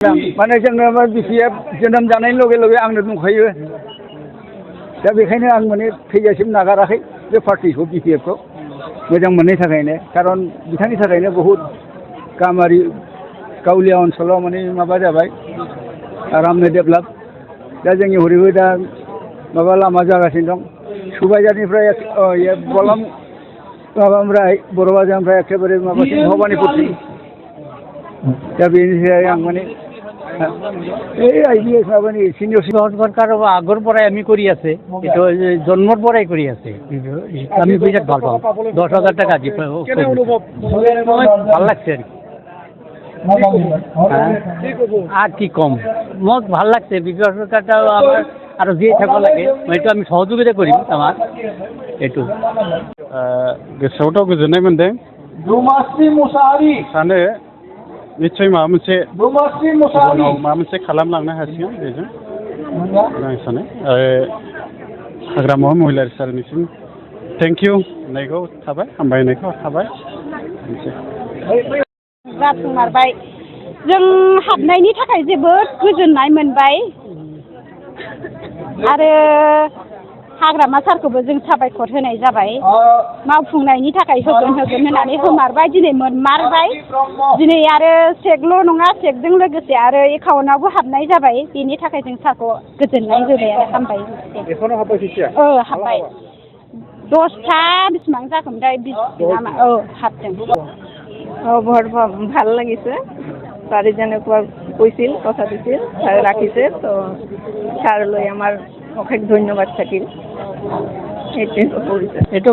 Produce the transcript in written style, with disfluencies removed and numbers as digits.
माने जोङो बिपिएफ जोनोम जानायनि लगे लगे आंनो दंखायो दा बेखायनो आं माने थैजासिम नागाराखै बे पार्टिखौ बिपिएफखौ मोजां मोननायनि थाखायनो खारन बिथांनि थाखायनो बहुद गामियारि गावलिया ओनसोलाव माने माबा जाबाय आरामनो डेभेलप दा जोंनि हरैबो दा माबा लामा जागासिनो दं सुबाइजारनिफ्राय बलाम माबानिफ्राय बर' बाजारनिफ्राय एखेबारे माबासिम भबानिपुरसिम दा बेनिफ्राय आं माने এই আইডিএস মাবানি সিনিয়র সরকার আগর পৰাই আমি কৰি আছে এইটো জন্মৰ পৰাই কৰি আছে আমি বিৰাট ভাল পাওঁ 10,000 টাকা দি ভাল লাগছে আর কি কম মোক ভাল লাগছে বিজয় সরকারটা আমার আৰু দিয়ে থাকিব লাগে এইটো আমি সহযোগিতা কৰিম আমাৰ এইটো गोसोआवथ' गोजोननाय मोनदों सानो निस्सय माबा मोनसे उनाव माबा मोनसे खालामलांनो हासिगोन बेजों आं सानो हाग्रामा महिलारि सारनिसिम थेंक इउ होननायखौ थाबाय हामबायनायखौ थाबाय जाफुंमारबाय जों हाबनायनि थाखाय जोबोद गोजोननाय मोनबाय आरो हाग्रामा सारखौबो जों साबायखर होनाय जाबाय मावफुंनायनि थाखाय होगोन होननानै होमारबाय दिनै मोनमारबाय दिनै आरो चेकल' नङा चेकजों लोगोसे आरो एकाउन्टआवबो हाबनाय जाबाय बेनि थाखाय जों सारखौ गोजोननाय होबाय आरो हामबाय हाबबाय 10টা बेसेबां जाखोमोनथाय 20 नामा हाबदों বৰ ভাল লাগিছে চাৰিজনে কৈছিল কথা দিছিল ছাৰে ৰাখিছে তো ছাৰলৈ আমাৰ অশেষ ধন্যবাদ থাকিল সেইটোৱে কৰিছে এইটো